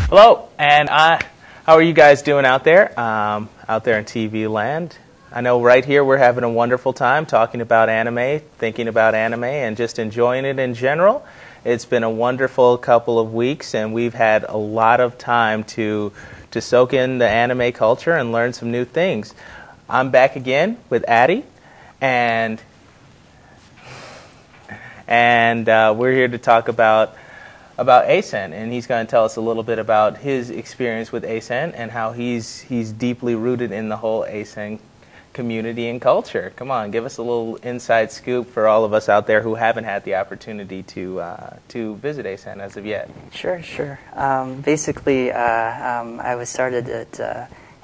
Hello, and how are you guys doing out there in TV land? I know right here we're having a wonderful time talking about anime, thinking about anime, and just enjoying it in general. It's been a wonderful couple of weeks, and we've had a lot of time to soak in the anime culture and learn some new things. I'm back again with Addie, and we're here to talk about acen, and he's going to tell us a little bit about his experience with acen and how he's deeply rooted in the whole acen community and culture. Come on, give us a little inside scoop for all of us out there who haven't had the opportunity to visit acen as of yet. Sure. Basically, I was started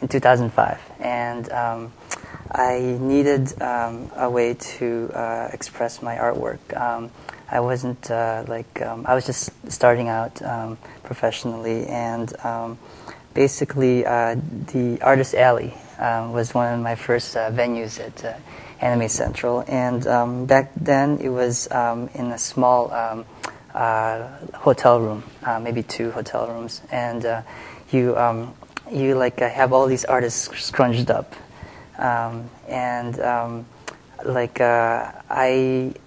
in 2005, and I needed a way to express my artwork. I wasn't I was just starting out professionally, and basically the Artist Alley was one of my first venues at Anime Central, and back then it was in a small hotel room, maybe 2 hotel rooms, and you have all these artists scrunched up,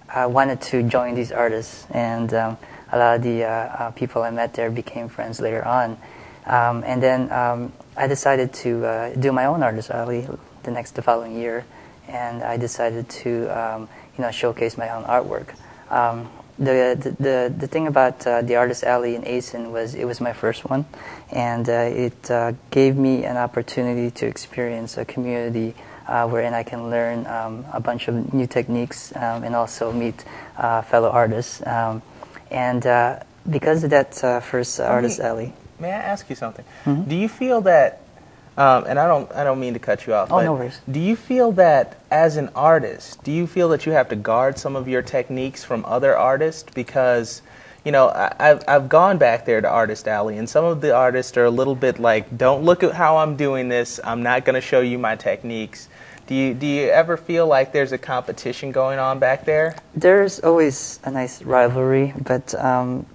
I wanted to join these artists, and a lot of the people I met there became friends later on. And then I decided to do my own Artist Alley the following year, and I decided to showcase my own artwork. The thing about the Artist Alley in acen was it was my first one, and it gave me an opportunity to experience a community wherein I can learn a bunch of new techniques and also meet fellow artists. Because of that first Artist Alley. May I ask you something? Mm-hmm. Do you feel that, and I don't mean to cut you off, but no worries. Do you feel that as an artist, do you feel that you have to guard some of your techniques from other artists? Because, I've gone back there to Artist Alley, and some of the artists are a little bit like, don't look at how I'm doing this, I'm not going to show you my techniques. Do you ever feel like there's a competition going on back there? There's always a nice rivalry, but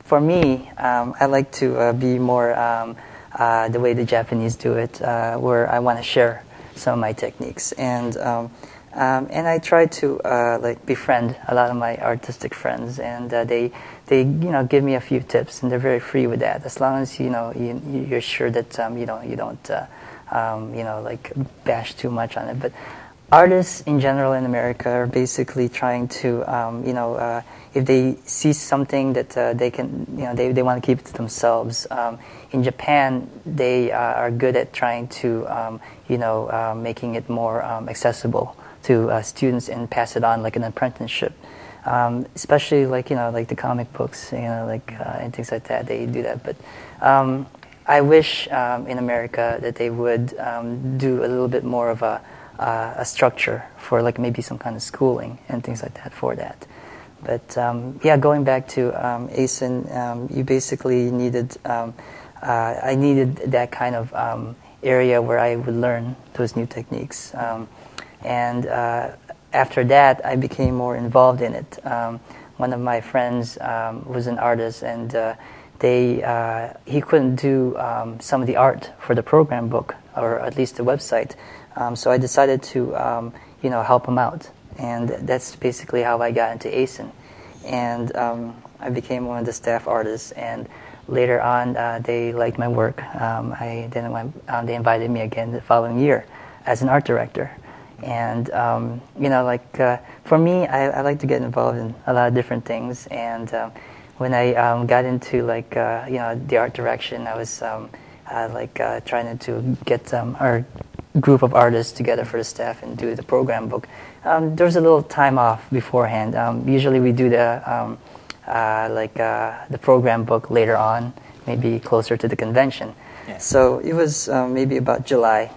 for me, I like to be more the way the Japanese do it, where I want to share some of my techniques, and I try to befriend a lot of my artistic friends, and they give me a few tips, and they're very free with that, as long as you're sure that you don't bash too much on it. But artists in general in America are basically trying to, if they see something that they can, they want to keep it to themselves. In Japan, they are good at trying to, making it more accessible to students and pass it on like an apprenticeship. Especially like the comic books, and things like that. They do that, but I wish in America that they would do a little bit more of a structure for maybe some kind of schooling and things like that for that. But going back to acen, you basically needed, I needed that kind of area where I would learn those new techniques. And after that, I became more involved in it. One of my friends was an artist, and he couldn't do some of the art for the program book, or at least the website. So I decided to, help him out, and that's basically how I got into acen. And I became one of the staff artists, and later on, they liked my work. They invited me again the following year as an art director. And for me, I like to get involved in a lot of different things. And when I got into the art direction, I was trying to get our group of artists together for the staff and do the program book. There was a little time off beforehand. Usually we do the program book later on, maybe closer to the convention. Yeah. So it was maybe about July.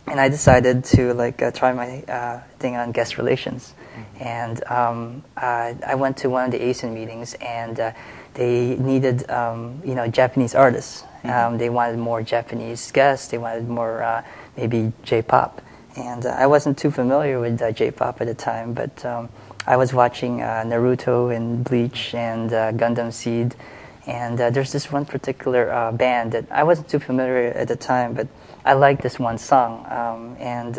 And I decided to try my thing on guest relations, and I went to one of the acen meetings, and they needed Japanese artists. They wanted more Japanese guests. They wanted more maybe J-pop, and I wasn't too familiar with J-pop at the time, but I was watching Naruto and Bleach and Gundam Seed, And there's this one particular band that I wasn't too familiar at the time, but I liked this one song. And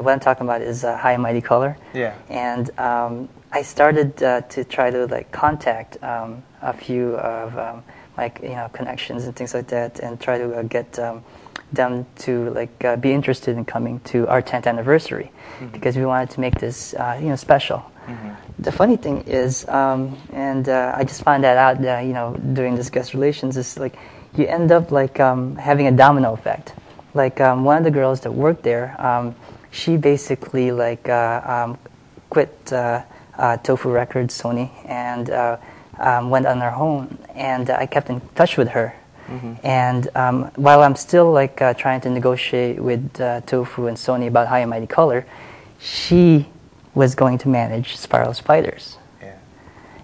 what I'm talking about is High and Mighty Color. Yeah. And I started to try to like contact a few of connections and things like that, and try to get them to like be interested in coming to our 10th anniversary, because we wanted to make this special. The funny thing is, I just found that out during this guest relations, is like you end up like having a domino effect. Like one of the girls that worked there, she basically like quit Tofu Records, Sony, and went on her own, and I kept in touch with her. And while I'm still like trying to negotiate with Tofu and Sony about High and Mighty Color, she was going to manage Spiral Spiders. Yeah.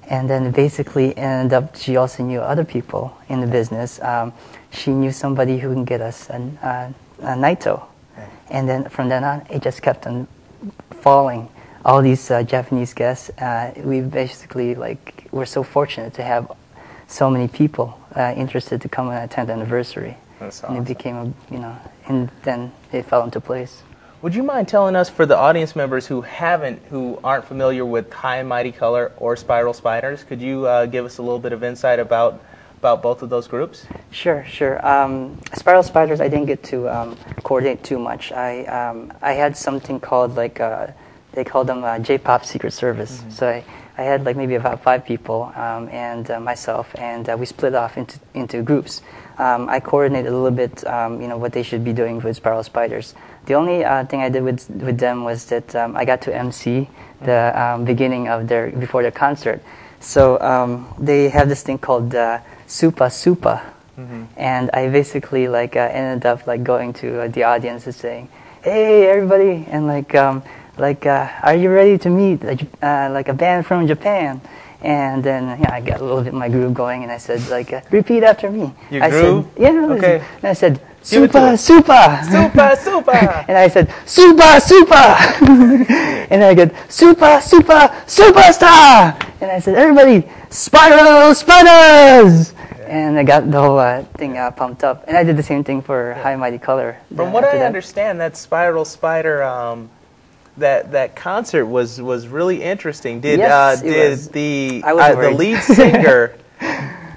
And then basically ended up, she also knew other people in the business. She knew somebody who can get us a Naito. Yeah. And then from then on, it just kept on falling. All these Japanese guests, we basically like were so fortunate to have so many people interested to come on our 10th anniversary. That's awesome. And it became and then it fell into place. Would you mind telling us, for the audience members who aren't familiar with High and Mighty Color or Spiral Spiders, could you give us a little bit of insight about both of those groups? Sure. Spiral Spiders, I didn't get to coordinate too much. I had something called like they called them J-Pop Secret Service. So I had like maybe about 5 people and myself, and we split off into groups. I coordinated a little bit, what they should be doing with Spiral Spiders. The only thing I did with them was that I got to MC the beginning of before their concert. So they have this thing called Supa Supa, and I basically like ended up like going to the audience and saying, "Hey everybody," and are you ready to meet like a band from Japan? And then I got a little bit my groove going, and I said like, repeat after me. Your groove? Said, yeah. Okay. And I said, Supa Supa. Supa Supa. And I said, Supa Supa. And I got Supa Supa Superstar. And I said, everybody, Spiral Spiders. And I got the whole thing pumped up. And I did the same thing for High and Mighty Color. From what I understand, that Spiral Spider, that concert was really interesting. Did the lead singer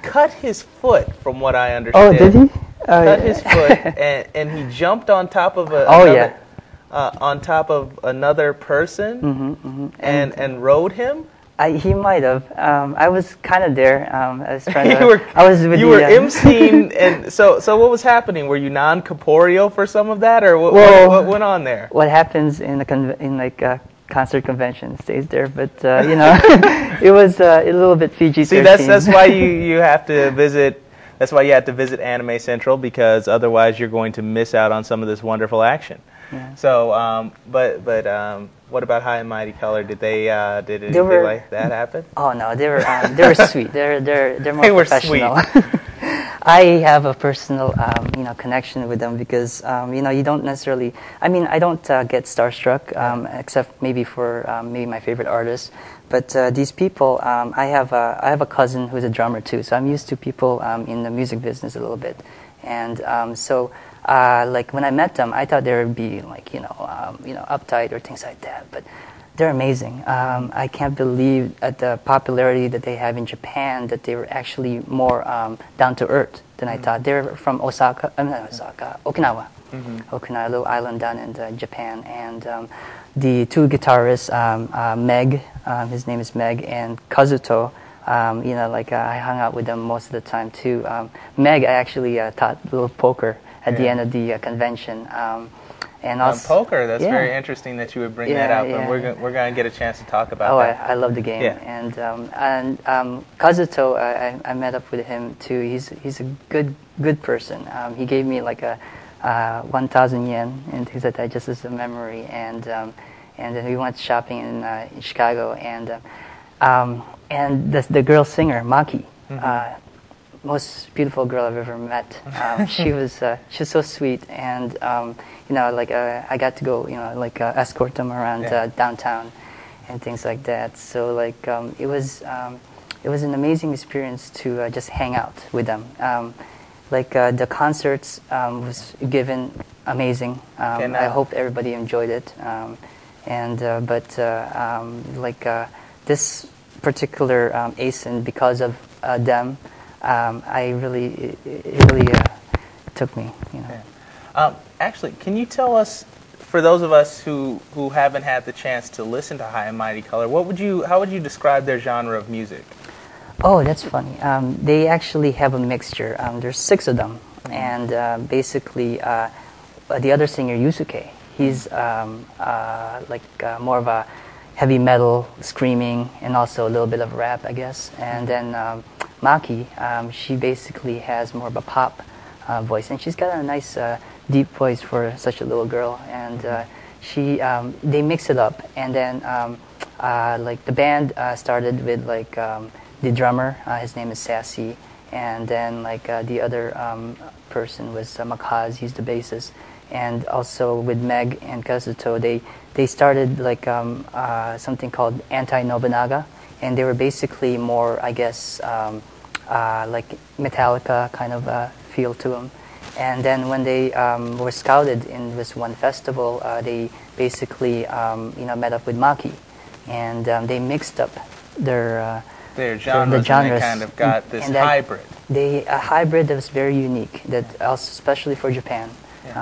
cut his foot? From what I understand. Oh, did he? Cut his foot, and he jumped on top of on top of another person, and rode him. He might have. I was kind of there. I was trying to. You were emceeing, and so what was happening? Were you non-corporeal for some of that, or what went on there? What happens in a concert convention stays there, but it was a little bit PG-13. See, that's why you have to visit. That's why you have to visit Anime Central, because otherwise you're going to miss out on some of this wonderful action. Yeah. So, but what about High and Mighty Color? Did anything like that happen? Oh no, they were sweet. They're more professional. Sweet. I have a personal connection with them because you don't necessarily. I mean, I don't get starstruck except maybe for maybe my favorite artists. But these people, I have a cousin who's a drummer too, so I'm used to people in the music business a little bit, and so. Like when I met them, I thought they would be like uptight or things like that, but they're amazing. I can't believe at the popularity that they have in Japan that they were actually more down to earth than I thought. They're from Okinawa, Okinawa, little island down in Japan, and the 2 guitarists, Meg, his name is Meg, and Kazuto. I hung out with them most of the time too. Meg, I actually taught a little poker at the end of the convention, and also poker. That's very interesting that you would bring that up, and we're going to get a chance to talk about that. I love the game, and Kazuto, I met up with him too. He's a good person. He gave me like a 1,000 yen and things like that, just as a memory, and then we went shopping in Chicago, and the girl singer Maki. Most beautiful girl I've ever met. She was so sweet, and I got to go escort them around downtown and things like that. So it was it was an amazing experience to just hang out with them. The concerts was given amazing. I hope everybody enjoyed it. This particular acen, because of them, it really took me. You know. Yeah. Actually, can you tell us, for those of us who haven't had the chance to listen to High and Mighty Color, how would you describe their genre of music? Oh, that's funny. They actually have a mixture. There's 6 of them, and basically the other singer, Yusuke, he's more of a heavy metal, screaming, and also a little bit of rap, I guess. And then Maki, she basically has more of a pop voice, and she's got a nice deep voice for such a little girl. And they mix it up, and then the band started with the drummer, his name is Sassy, and then the other person was Makaz, he's the bassist, and also with Meg and Kazuto, they started something called Anti-Nobunaga, and they were basically more, I guess, Metallica kind of feel to them. And then when they were scouted in this one festival, they basically met up with Maki, and they mixed up their genres, and they kind of got this hybrid. A hybrid that was very unique, that also, especially for Japan,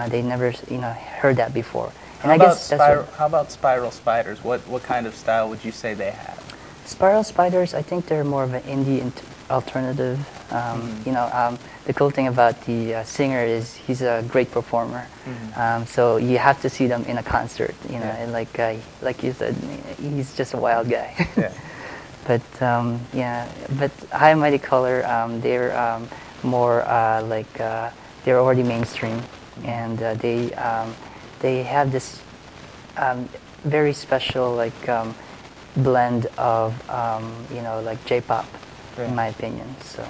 they never heard that before. And how about Spiral Spiders? What kind of style would you say they have? Spiral Spiders, I think they're more of an indie alternative. The cool thing about the singer is he's a great performer. So you have to see them in a concert. And like you said, he's just a wild guy. Yeah. But High and Mighty Color, they're more they're already mainstream, and they have this very special blend of J-pop, in my opinion. So,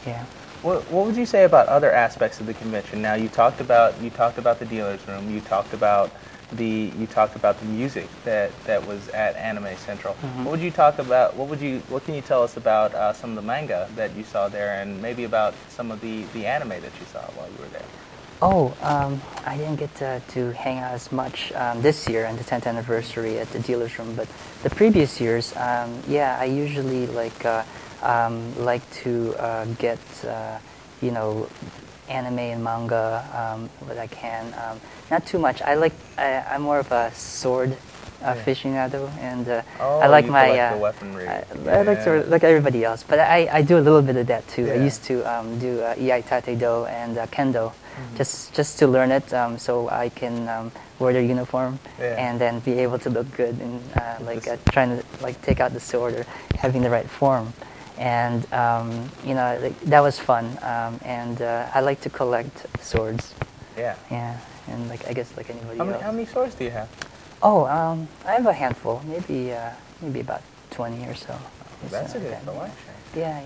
yeah. What would you say about other aspects of the convention? Now, you talked about the dealer's room. You talked about the music that was at Anime Central. What would you talk about? What can you tell us about some of the manga that you saw there, and maybe about some of the anime that you saw while you were there? Oh, I didn't get to hang out as much this year on the 10th anniversary at the dealer's room, but the previous years, I usually like to get anime and manga when I can. Not too much. I'm more of a sword aficionado, and I like the weaponry. I like to, like everybody else, but I do a little bit of that too. Yeah. I used to do Iai Tate Do and Kendo, just to learn it, so I can wear their uniform and then be able to look good and trying to take out the sword or having the right form. And that was fun, and I like to collect swords. Yeah. Yeah, and I guess like anybody else. How many swords do you have? Oh, I have a handful, maybe about 20 or so. That's a good collection. Yeah.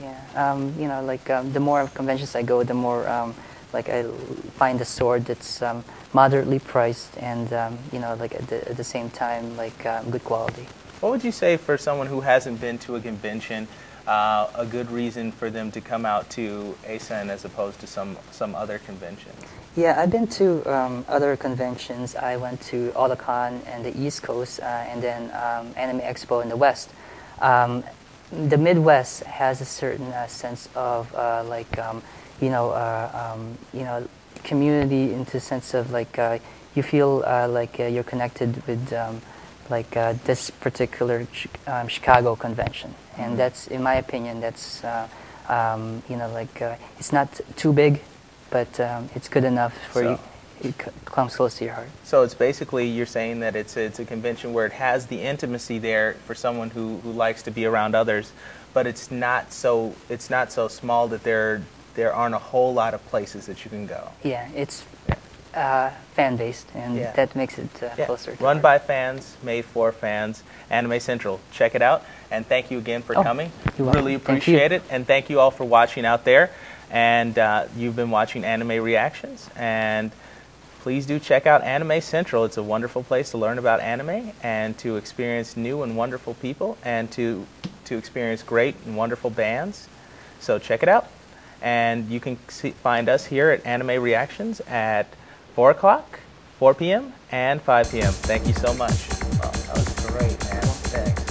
The more conventions I go, the more I find a sword that's moderately priced and at the same time good quality. What would you say for someone who hasn't been to a convention? A good reason for them to come out to acen as opposed to some other conventions? Yeah, I've been to other conventions. I went to Otakon and the East Coast, and then Anime Expo in the West. The Midwest has a certain sense of community, in the sense of you feel you're connected with this particular Chicago convention. And that's, in my opinion, that's it's not too big, but it's good enough for you. It comes close to your heart. So it's basically, you're saying that it's a convention where it has the intimacy there for someone who likes to be around others, but it's not so small that there aren't a whole lot of places that you can go. Yeah, it's fan-based, and that makes it closer to Run by fans, made for fans. Anime Central. Check it out. And thank you again for coming. Really appreciate it. And thank you all for watching out there. And you've been watching Anime Reactions. And please do check out Anime Central. It's a wonderful place to learn about anime and to experience new and wonderful people and to to experience great and wonderful bands. So check it out. And you can find us here at Anime Reactions at 4 o'clock, 4 p.m., and 5 p.m. Thank you so much. Well, that was great, man. Thanks.